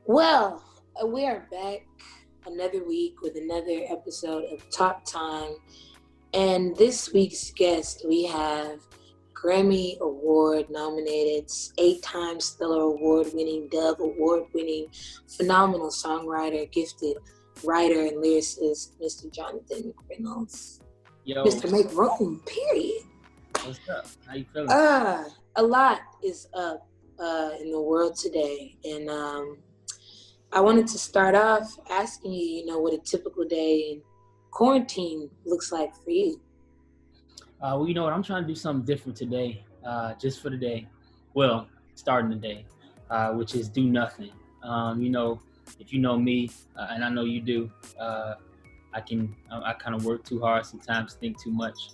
Well, we are back another week with another episode of Talk Time. And this week's guest, we have Grammy Award nominated, 8-time Stellar Award winning, Dove Award winning, phenomenal songwriter, gifted writer, and lyricist, Mr. Jonathan McReynolds. Yo, Mr. Make Room, period. what's up? How you feeling? A lot is up in the world today. And I wanted to start off asking you, what a typical day in quarantine looks like for you. Well, you know what? I'm trying to do something different today, just for the day. Well, starting the day, which is do nothing. If you know me, and I know you do, I kind of work too hard sometimes, think too much,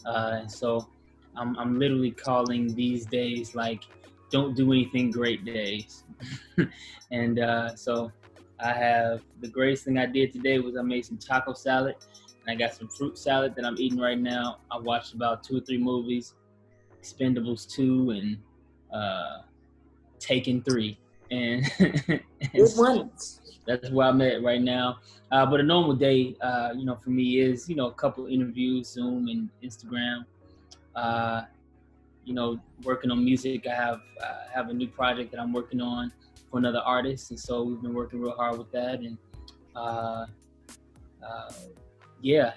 and so I'm literally calling these days like don't do anything great days. And so I have the greatest thing I did today was I made some taco salad and I got some fruit salad that I'm eating right now. I watched about 2 or 3 movies, Expendables 2 and Taken 3. And, Good ones. that's where I'm at right now. But a normal day, for me is, a couple of interviews, Zoom and Instagram. Working on music. I have a new project that I'm working on for another artist, and so we've been working real hard with that, and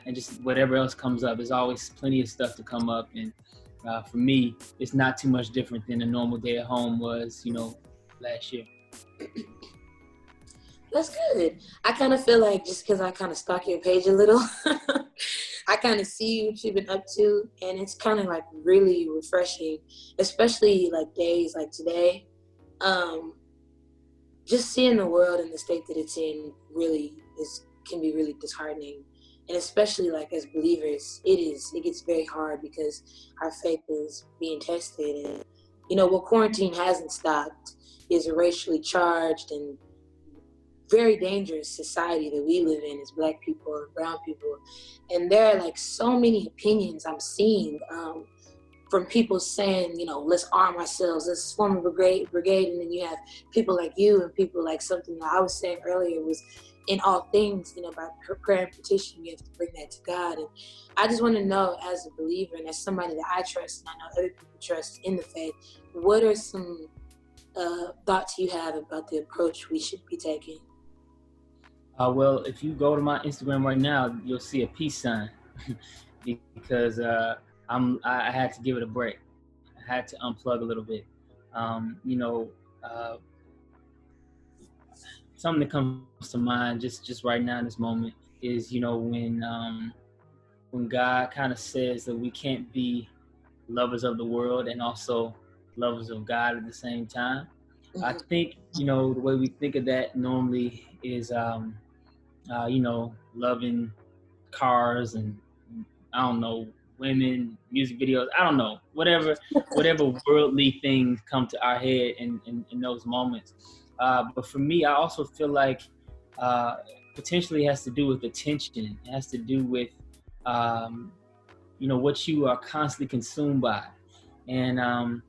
and just whatever else comes up. There's always plenty of stuff to come up, and for me, it's not too much different than a normal day at home was, last year. That's good. I kind of feel like just because I kind of stalk your page a little, I kind of see what you've been up to, and it's kind of like really refreshing, especially like days like today. Just seeing the world in the state that it's in really can be really disheartening, and especially like as believers, it gets very hard because our faith is being tested, and what quarantine hasn't stopped is a racially charged and very dangerous society that we live in as Black people and brown people. And there are like so many opinions I'm seeing from people saying, let's arm ourselves, let's form a brigade. And then you have people like you and people like something that I was saying earlier was in all things, by prayer and petition, you have to bring that to God. And I just want to know, as a believer and as somebody that I trust and I know other people trust in the faith, what are some thoughts you have about the approach we should be taking? Well, if you go to my Instagram right now, you'll see a peace sign because I had to give it a break. I had to unplug a little bit. Something that comes to mind just right now in this moment is, when God kind of says that we can't be lovers of the world and also lovers of God at the same time. Mm-hmm. I think, the way we think of that normally is, loving cars and, I don't know, women, music videos, I don't know, whatever worldly things come to our head in those moments. But for me, I also feel like potentially has to do with attention. It has to do with, what you are constantly consumed by. And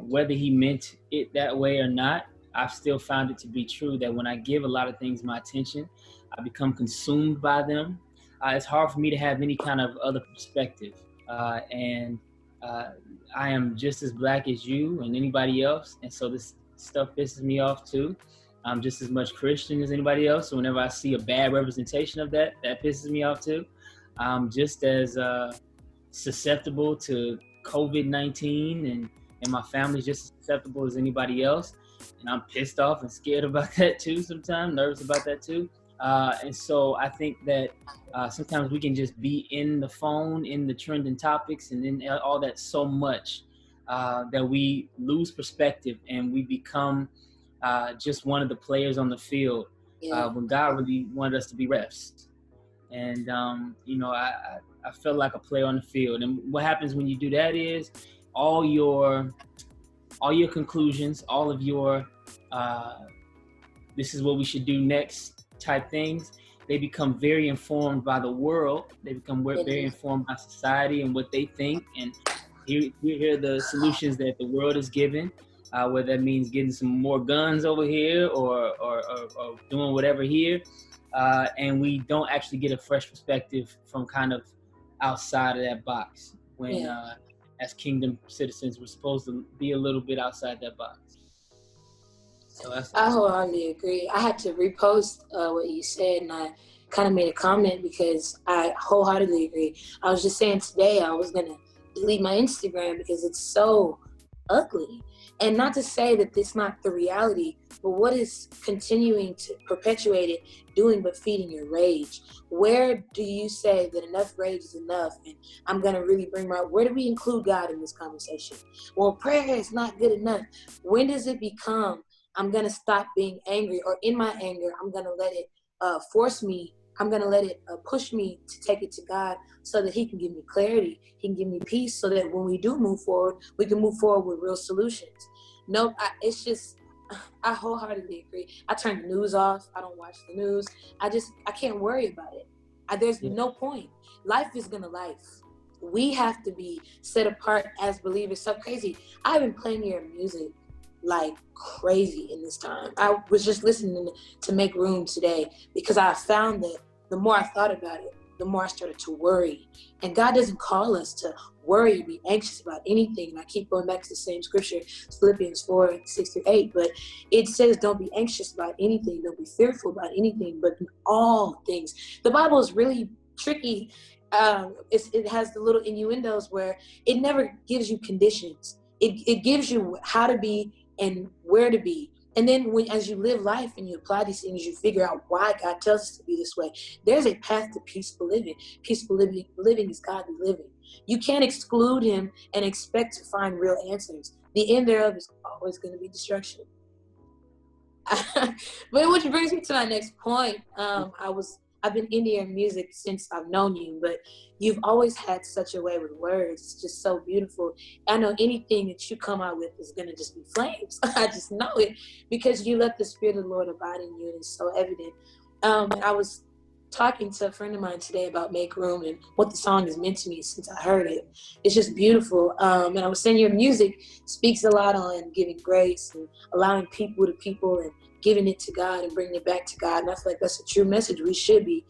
whether he meant it that way or not, I've still found it to be true that when I give a lot of things my attention, I become consumed by them. It's hard for me to have any kind of other perspective. And I am just as Black as you and anybody else. And so this stuff pisses me off too. I'm just as much Christian as anybody else. So whenever I see a bad representation of that pisses me off too. I'm just as susceptible to COVID-19 and my family's just as susceptible as anybody else. And I'm pissed off and scared about that too sometimes, nervous about that too. And so I think that sometimes we can just be in the phone, in the trending topics, and in all that so much that we lose perspective and we become just one of the players on the field when God really wanted us to be refs. And, I felt like a player on the field. And what happens when you do that is all your conclusions, all of your this is what we should do next type things, they become very informed by the world. They become very informed by society and what they think. And here are the solutions that the world is giving. whether that means getting some more guns over here or doing whatever here. And we don't actually get a fresh perspective from kind of outside of that box when, as kingdom citizens, we're supposed to be a little bit outside that box. So I wholeheartedly agree. I had to repost what you said, and I kind of made a comment because I wholeheartedly agree. I was just saying today I was going to delete my Instagram because it's so ugly. And not to say that it's not the reality, but what is continuing to perpetuate it doing but feeding your rage? Where do you say that enough rage is enough? And I'm going to really where do we include God in this conversation? Well, prayer is not good enough. When does it become, I'm going to stop being angry, or in my anger, I'm going to let it force me. I'm going to let it push me to take it to God so that he can give me clarity. He can give me peace so that when we do move forward, we can move forward with real solutions. No, it's just, I wholeheartedly agree. I turn the news off. I don't watch the news. I can't worry about it. There's no point. Life is going to life. We have to be set apart as believers. So crazy. I've been playing your music like crazy in this time. I was just listening to Make Room today because I found that the more I thought about it, the more I started to worry. And God doesn't call us to worry, be anxious about anything. And I keep going back to the same scripture, Philippians 4:6-8. But it says, don't be anxious about anything. Don't be fearful about anything, but in all things. The Bible is really tricky. It has the little innuendos where it never gives you conditions. It gives you how to be and where to be. And then as you live life and you apply these things, you figure out why God tells us to be this way. There's a path to peaceful living. Peaceful living is godly living. You can't exclude him and expect to find real answers. The end thereof is always going to be destruction. But which brings me to my next point. I've been into your music since I've known you, but you've always had such a way with words. It's just so beautiful. I know anything that you come out with is going to just be flames. I just know it because you let the Spirit of the Lord abide in you, and it's so evident. I was talking to a friend of mine today about Make Room and what the song has meant to me since I heard it. It's just beautiful. And I was saying your music speaks a lot on giving grace and allowing people to people and giving it to God and bringing it back to God. And I feel like that's a true message we should be,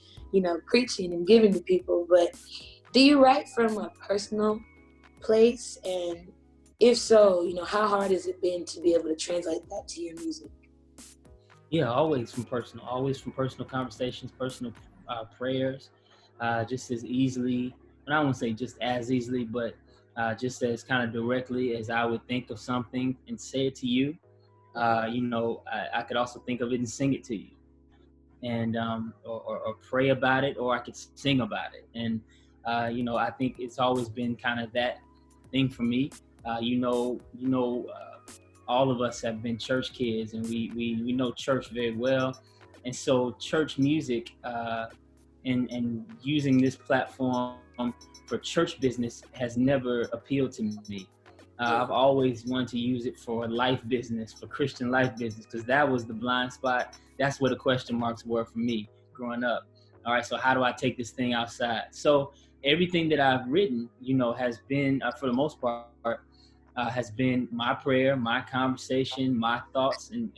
preaching and giving to people. But do you write from a personal place? And if so, how hard has it been to be able to translate that to your music? Yeah, always from personal conversations, personal prayers, just as easily, and I won't say just as easily, but just as kind of directly as I would think of something and say it to you. I could also think of it and sing it to you, and or pray about it, or I could sing about it. And I think it's always been kind of that thing for me. All of us have been church kids, and we know church very well, and so church music and using this platform for church business has never appealed to me. I've always wanted to use it for life business, for Christian life business, because that was the blind spot. That's where the question marks were for me growing up. All right, so how do I take this thing outside? So everything that I've written, has been, for the most part, has been my prayer, my conversation, my thoughts, and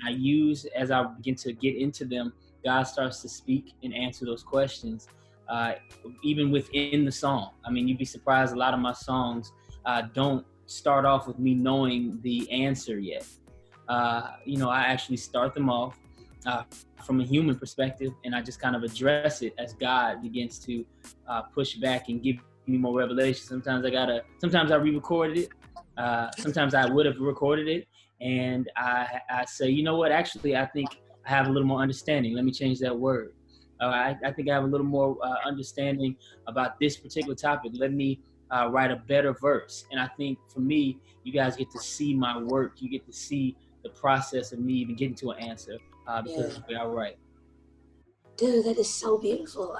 I use, as I begin to get into them, God starts to speak and answer those questions, even within the song. I mean, you'd be surprised, a lot of my songs don't start off with me knowing the answer yet. I actually start them off from a human perspective, and I just kind of address it as God begins to push back and give me more revelation. Sometimes I re-recorded it. Sometimes I would have recorded it, and I say, you know what, actually, I think I have a little more understanding. Let me change that word. I think I have a little more understanding about this particular topic. Let me write a better verse. And I think for me, you guys get to see my work. You get to see the process of me even getting to an answer because of the way I write. Dude, that is so beautiful.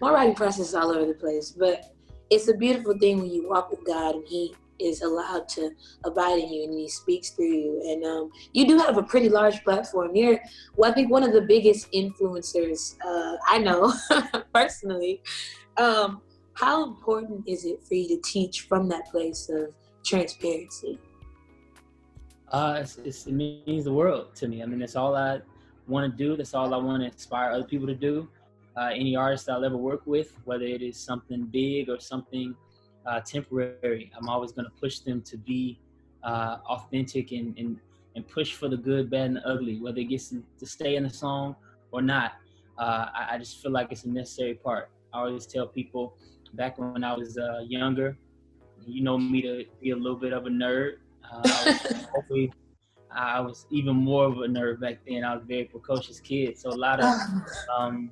My writing process is all over the place, but it's a beautiful thing when you walk with God and he is allowed to abide in you and he speaks through you. And you do have a pretty large platform. You're, I think, one of the biggest influencers I know personally. How important is it for you to teach from that place of transparency? It means the world to me. I mean, that's all I want to do. That's all I want to inspire other people to do. Any artist I'll ever work with, whether it is something big or something temporary, I'm always going to push them to be authentic and push for the good, bad, and the ugly, whether it gets to stay in the song or not. I just feel like it's a necessary part. I always tell people back when I was younger, you know me to be a little bit of a nerd. I was even more of a nerd back then. I was a very precocious kid, so um,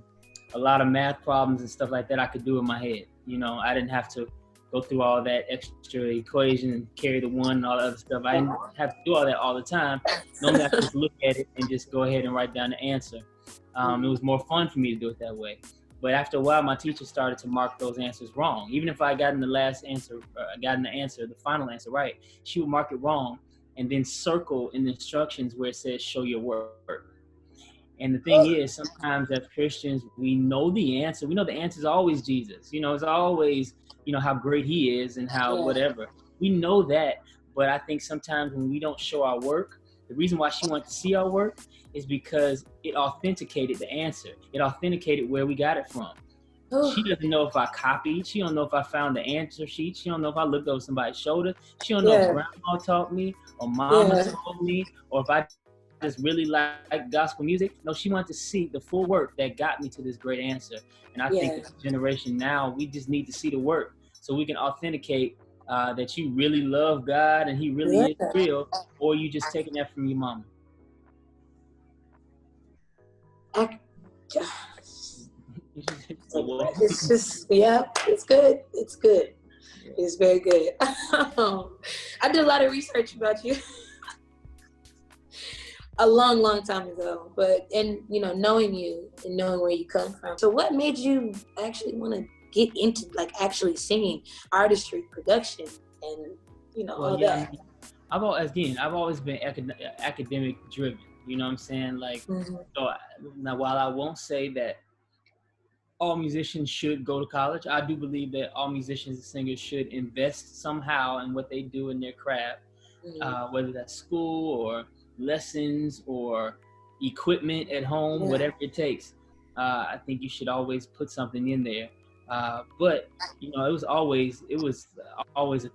a lot of math problems and stuff like that I could do in my head. You know, I didn't have to go through all that extra equation and carry the one and all that other stuff. I didn't have to do all that all the time. Normally I could just look at it and just go ahead and write down the answer. It was more fun for me to do it that way. But after a while, my teacher started to mark those answers wrong. Even if I got in the last answer, the final answer right, she would mark it wrong and then circle in the instructions where it says show your work. And the thing is, sometimes as Christians, we know the answer. We know the answer is always Jesus. You know, it's always, you know, how great he is and how whatever. We know that. But I think sometimes when we don't show our work, the reason why she wanted to see our work is because it authenticated the answer. It authenticated where we got it from. She doesn't know if I copied. She don't know if I found the answer sheet. She don't know if I looked over somebody's shoulder. She don't know if grandma taught me or mama told me or if I just really like gospel music. No, she wanted to see the full work that got me to this great answer. And I think this generation now, we just need to see the work so we can authenticate that you really love God and he really is real, or you just taking that from your mama. It's just, it's good. It's good. It's very good. I did a lot of research about you a long time ago, and you know, knowing you and knowing where you come from. So what made you actually want to get into like actually singing, artistry, production, and you know, all that? I mean, I've always been academic driven. You know what I'm saying? Like, so now while I won't say that all musicians should go to college, I do believe that all musicians and singers should invest somehow in what they do in their craft, whether that's school or lessons or equipment at home, whatever it takes. I think you should always put something in there. But you know, it was always a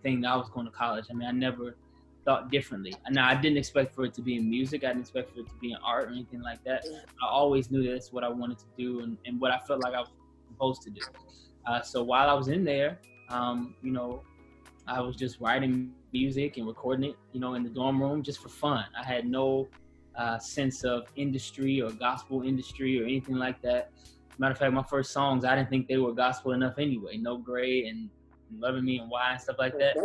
thing that I was going to college. I mean, I never thought differently. Now, I didn't expect for it to be in music. I didn't expect for it to be in art or anything like that. I always knew that that's what I wanted to do and what I felt like I was supposed to do. So while I was in there, you know, I was just writing music and recording it, you know, in the dorm room just for fun. I had no sense of industry or gospel industry or anything like that. Matter of fact, my first songs, I didn't think they were gospel enough anyway. No Gray and Loving Me and Why and stuff like that.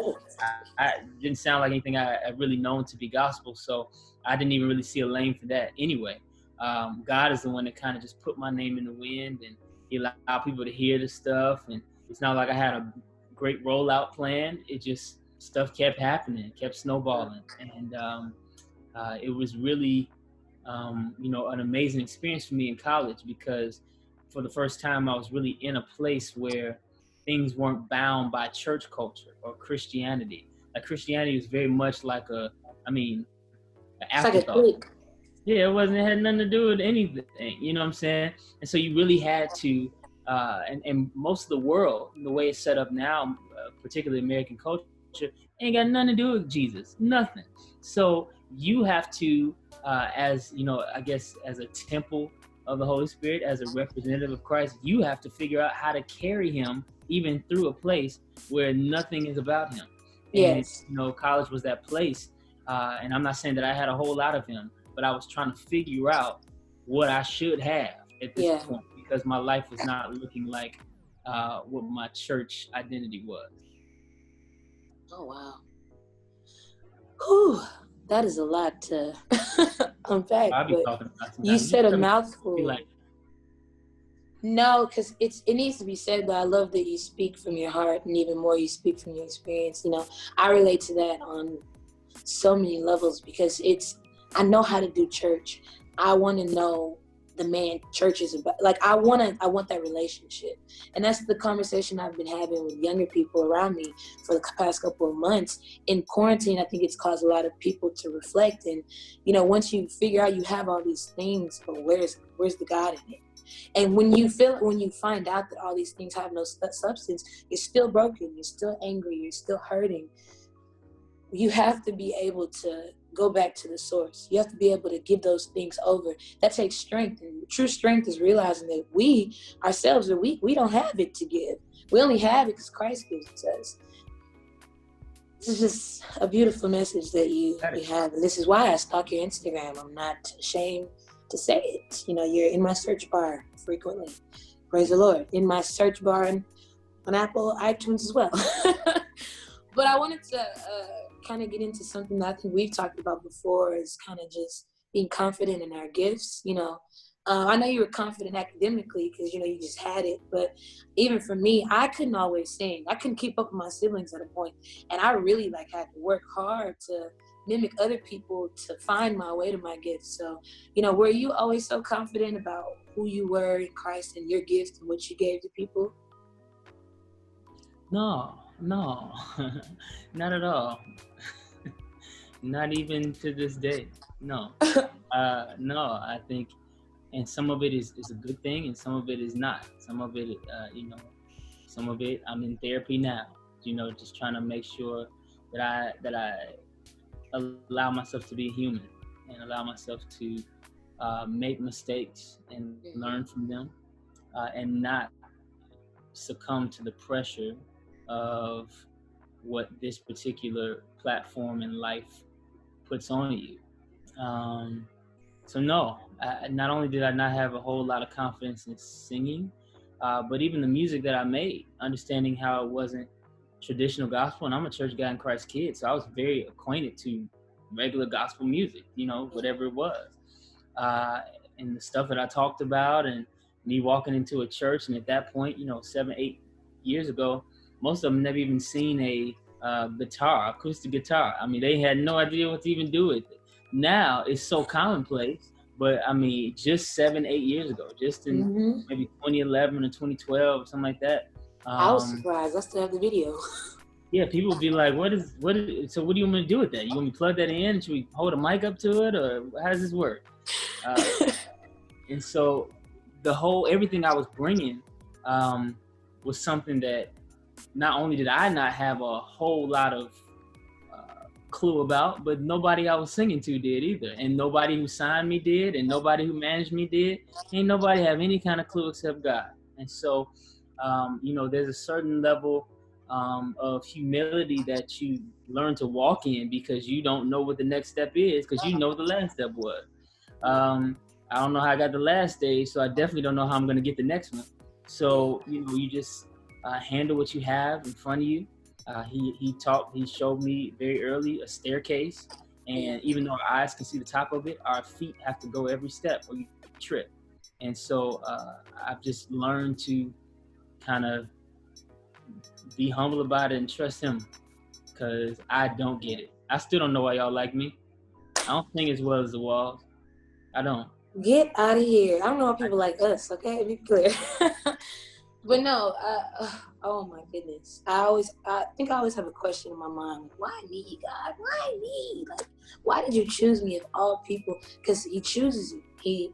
I didn't sound like anything I really known to be gospel, so I didn't even really see a lane for that anyway. God is the one that kind of just put my name in the wind, and he allowed people to hear the stuff, and it's not like I had a great rollout plan. It just, stuff kept happening, kept snowballing, and it was really, you know, an amazing experience for me in college, because for the first time I was really in a place where things weren't bound by church culture or Christianity. Like, Christianity was very much like an afterthought. Like it had nothing to do with anything, you know what I'm saying? And so you really had to, and most of the world, the way it's set up now, particularly American culture, ain't got nothing to do with Jesus, nothing. So you have to, as, you know, I guess as a temple of the Holy Spirit, as a representative of Christ, you have to figure out how to carry him even through a place where nothing is about him. And, you know, college was that place. And I'm not saying that I had a whole lot of him, but I was trying to figure out what I should have at this point, because my life was not looking like what my church identity was. Oh, wow. Whew, that is a lot to unpack. I'll be talking about you said a mouthful. No, because it needs to be said, but I love that you speak from your heart, and even more, you speak from your experience. You know, I relate to that on so many levels, because I know how to do church. I want to know the man church is about. Like I want that relationship, and that's the conversation I've been having with younger people around me for the past couple of months. In quarantine, I think it's caused a lot of people to reflect, and once you figure out you have all these things, but where's the God in it? And when you find out that all these things have no substance, you're still broken, you're still angry, you're still hurting. You have to be able to go back to the source. You have to be able to give those things over. That takes strength. And true strength is realizing that we ourselves are weak. We don't have it to give. We only have it because Christ gives it to us. This is just a beautiful message that you have. And this is why I stalk your Instagram. I'm not ashamed to say it. You're in my search bar frequently. Praise the Lord. In my search bar on Apple, iTunes as well. But I wanted to kind of get into something that I think we've talked about before, is kind of just being confident in our gifts. I know you were confident academically because, you just had it. But even for me, I couldn't always sing. I couldn't keep up with my siblings at a point. And I really had to work hard to mimic other people to find my way to my gifts. So, were you always so confident about who you were in Christ and your gifts and what you gave to people? No, not at all. Not even to this day. No. No, I think, and some of it is a good thing, and some of it is not. Some of it, some of it, I'm in therapy now. Just trying to make sure that I allow myself to be human and allow myself to make mistakes and learn from them, and not succumb to the pressure of what this particular platform in life puts on you. So no, not only did I not have a whole lot of confidence in singing, but even the music that I made, understanding how it wasn't traditional gospel, and I'm a church guy and Christ kid, so I was very acquainted to regular gospel music, whatever it was. And the stuff that I talked about, and me walking into a church, and at that point, 7-8 years ago, most of them never even seen a acoustic guitar. I mean, they had no idea what to even do with it. Now it's so commonplace, but I mean, just 7-8 years ago, just in maybe 2011 or 2012, something like that. I was surprised. I still have the video. Yeah, people would be like, so what do you want me to do with that? You want me to plug that in? Should we hold a mic up to it, or how does this work? And so everything I was bringing was something that not only did I not have a whole lot of clue about, but nobody I was singing to did either. And nobody who signed me did, and nobody who managed me did. Ain't nobody have any kind of clue except God. And so, there's a certain level of humility that you learn to walk in, because you don't know what the next step is, because you know what the last step was. I don't know how I got the last stage, so I definitely don't know how I'm going to get the next one. So, you just handle what you have in front of you. He showed me very early a staircase, and even though our eyes can see the top of it, our feet have to go every step or you trip. And so I've just learned to kind of be humble about it and trust him, because I don't get it. I still don't know why y'all like me. I don't sing as well as the Walls. I don't. Get out of here. I don't know why people like us, okay? Be clear. But no, oh my goodness. I think I always have a question in my mind. Why me, God? Why me? Like, why did you choose me of all people? Because he chooses you.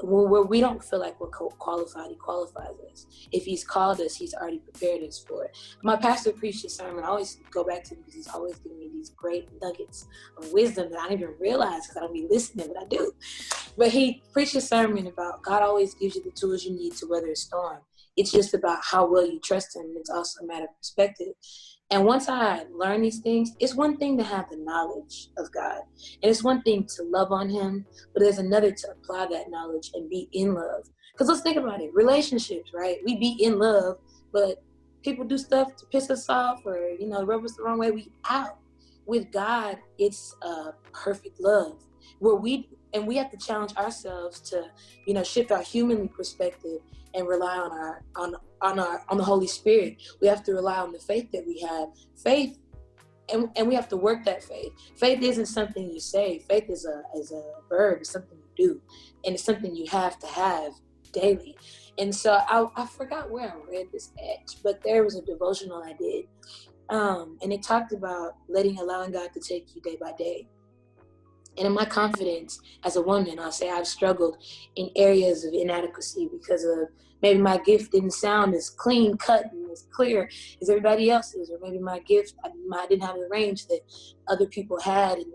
When we don't feel like we're qualified, he qualifies us. If he's called us, he's already prepared us for it. My pastor preached a sermon. I always go back to him because he's always giving me these great nuggets of wisdom that I don't even realize because I don't be listening, but I do. But he preached a sermon about God always gives you the tools you need to weather a storm. It's just about how well you trust him. It's also a matter of perspective. And once I learn these things, it's one thing to have the knowledge of God. And it's one thing to love on him, but there's another to apply that knowledge and be in love. Because let's think about it. Relationships, right? We be in love, but people do stuff to piss us off or, rub us the wrong way. We out. With God, it's a perfect love where we have to challenge ourselves to, shift our human perspective and rely on the Holy Spirit. We have to rely on the faith that we have. Faith and we have to work that faith. Faith isn't something you say. Faith is a verb. It's something you do, and it's something you have to have daily. And so I forgot where I read this at, but there was a devotional I did, and it talked about allowing God to take you day by day. And in my confidence as a woman, I'll say I've struggled in areas of inadequacy because of maybe my gift didn't sound as clean cut and as clear as everybody else's, or maybe my gift, I didn't have the range that other people had, and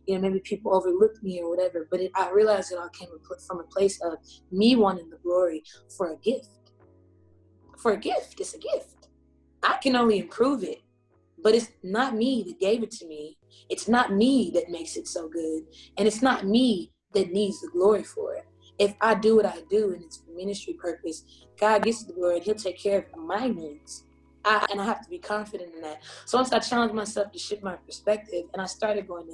then, maybe people overlooked me or whatever. But I realized it all came from a place of me wanting the glory for a gift. For a gift, it's a gift. I can only improve it. But it's not me that gave it to me. It's not me that makes it so good. And it's not me that needs the glory for it. If I do what I do and it's for ministry purpose, God gets the glory and he'll take care of my needs. And I have to be confident in that. So once I challenged myself to shift my perspective, and I started going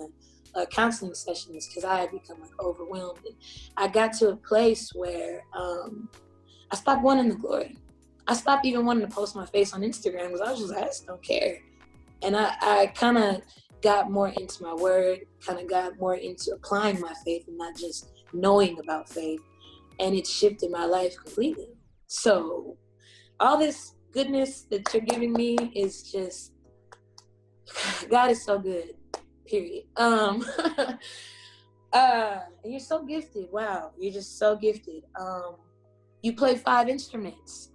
to counseling sessions because I had become overwhelmed. And I got to a place where I stopped wanting the glory. I stopped even wanting to post my face on Instagram because I just don't care. And I kind of got more into my word, kind of got more into applying my faith and not just knowing about faith. And it shifted my life completely. So all this goodness that you're giving me is just, God is so good, period. And you're so gifted. Wow, you're just so gifted. You play 5 instruments.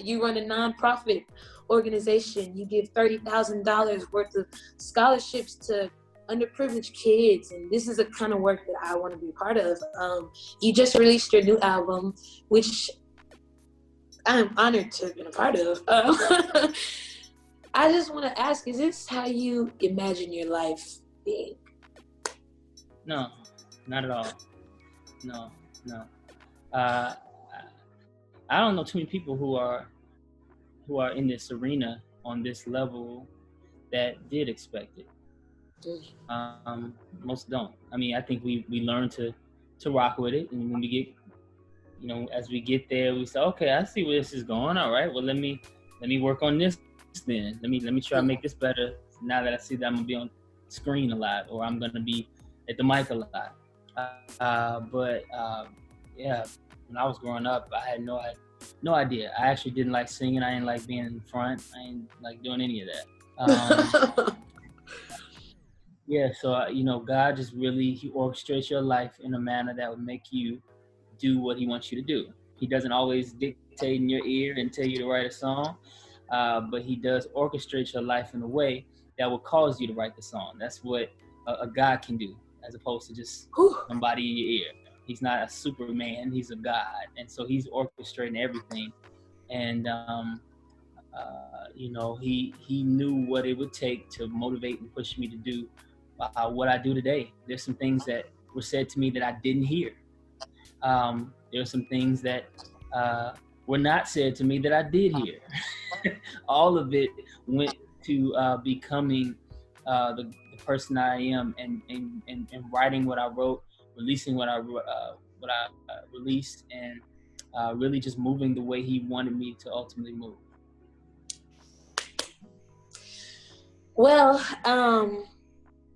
You run a nonprofit organization. You give $30,000 worth of scholarships to underprivileged kids, and this is the kind of work that I want to be part of. You just released your new album, which I'm honored to have been a part of. I just want to ask, is this how you imagine your life being? No, not at all. No. I don't know too many people who are in this arena on this level that did expect it. Most don't. I mean, I think we learn to rock with it, and when we get, as we get there, we say, okay, I see where this is going. All right, well, let me work on this then. Let me try to make this better now that I see that I'm gonna be on screen a lot, or I'm gonna be at the mic a lot. Yeah, when I was growing up, I had no idea. I actually didn't like singing. I didn't like being in front. I didn't like doing any of that. Yeah, so God just he orchestrates your life in a manner that would make you do what he wants you to do. He doesn't always dictate in your ear and tell you to write a song, but he does orchestrate your life in a way that will cause you to write the song. That's what a God can do, as opposed to just somebody in your ear. He's not a Superman, he's a God. And so he's orchestrating everything. And, he knew what it would take to motivate and push me to do what I do today. There's some things that were said to me that I didn't hear. There are some things that were not said to me that I did hear. All of it went to becoming the person I am, and writing what I wrote, releasing what I released, and really just moving the way he wanted me to ultimately move. Well,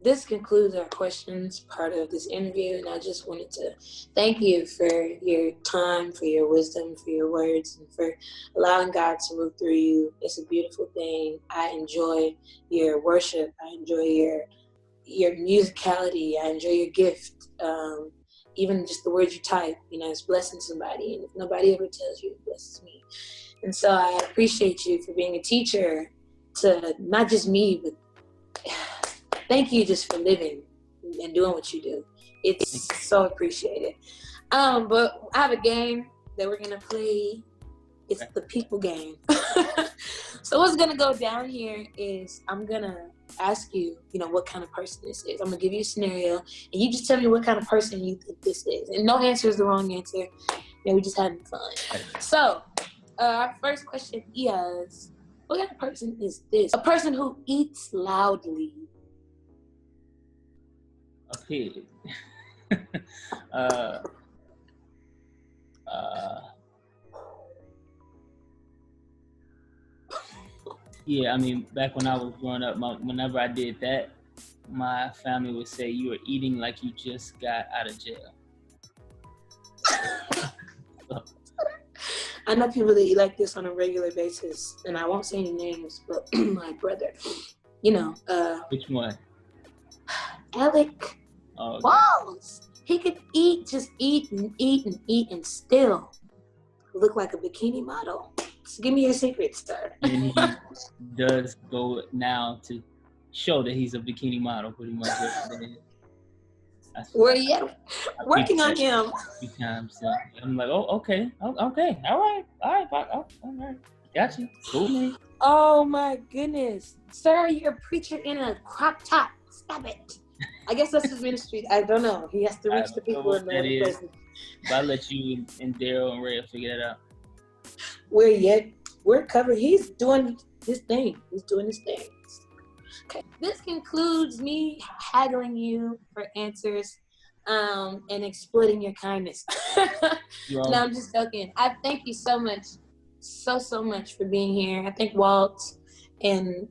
this concludes our questions part of this interview, and I just wanted to thank you for your time, for your wisdom, for your words, and for allowing God to move through you. It's a beautiful thing. I enjoy your worship. I enjoy your musicality. I enjoy your gift. Even just the words you type, it's blessing somebody. And if nobody ever tells you, it blesses me. And so I appreciate you for being a teacher to not just me, but thank you just for living and doing what you do. It's so appreciated. But I have a game that we're going to play. It's the people game. So what's going to go down here is I'm going to ask you, what kind of person this is. I'm going to give you a scenario, and you just tell me what kind of person you think this is. And no answer is the wrong answer. We're just having fun. So our first question is, what kind of person is this? A person who eats loudly. A pig. Yeah, I mean, back when I was growing up, whenever I did that, my family would say, "You are eating like you just got out of jail." I know people that eat like this on a regular basis, and I won't say any names, but my brother, Which one? Alec Walls. He could just eat and eat and eat and still look like a bikini model. So give me your secrets, sir. And he does go now to show that he's a bikini model, pretty much. Where you at? Working on him. A few times. So I'm like, oh, okay, all right, got you. Cool, man. Oh my goodness, sir, you're a preacher in a crop top. Stop it. I guess that's his ministry. I don't know. He has to reach the people in the places. But I'll let you and Daryl and Ray figure that out. We're covered. He's doing his thing. Okay. This concludes me haggling you for answers and exploiting your kindness. No, I'm just joking. I thank you so much, so much for being here. I thank Walt and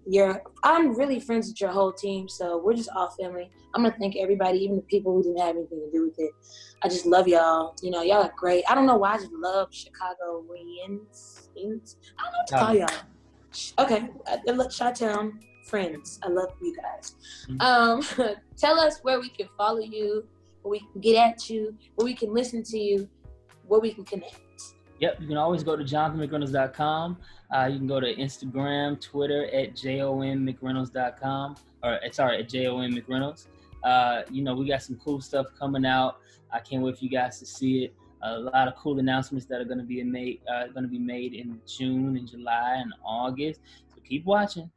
I'm really friends with your whole team, so we're just all family. I'm gonna thank everybody, even the people who didn't have anything to do with it. I just love y'all. Y'all are great. I don't know why I just love Chicagoans. I don't know what to call y'all. Okay, Chi-Town friends. I love you guys. Tell us where we can follow you, where we can get at you, where we can listen to you, where we can connect. Yep, you can always go to JonathanMcReynolds.com. You can go to Instagram, Twitter at JonMcReynolds.com, at JonMcReynolds. We got some cool stuff coming out. I can't wait for you guys to see it. A lot of cool announcements that are going to be made in June and July and August. So keep watching.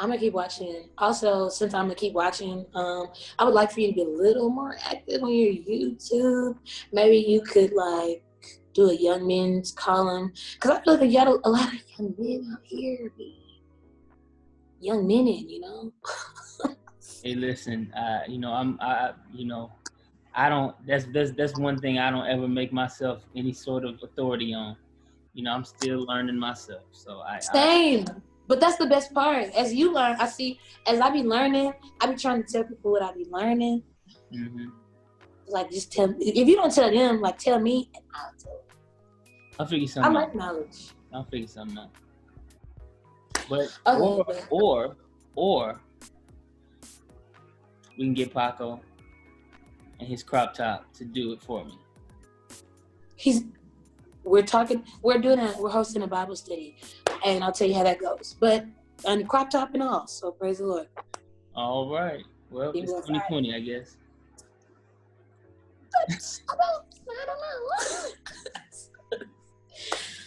I'm gonna keep watching. Also, since I'm gonna keep watching, I would like for you to be a little more active on your YouTube. Maybe you could do a young men's column, because I feel like you got a lot of young men out here young men in. Hey, listen, I don't. That's one thing I don't ever make myself any sort of authority on. I'm still learning myself. So Same. But that's the best part. As you learn, as I be learning, I be trying to tell people what I be learning. Mm-hmm. Just tell. If you don't tell them, tell me, and I'll tell them. I'll figure something out. I like knowledge. I'll figure something out. But okay. or we can get Paco and his crop top to do it for me. We're hosting a Bible study, and I'll tell you how that goes. But on crop top and all, so praise the Lord. All right. Well, it's 2020, I guess. I don't know.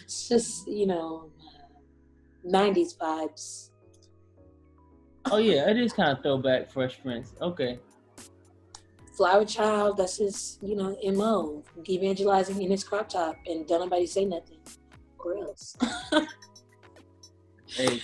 It's just, 90s vibes. Oh yeah, it is kind of throwback Fresh Prince. Okay. Flower Child, that's his, MO, evangelizing in his crop top, and don't nobody say nothing, or else. Hey,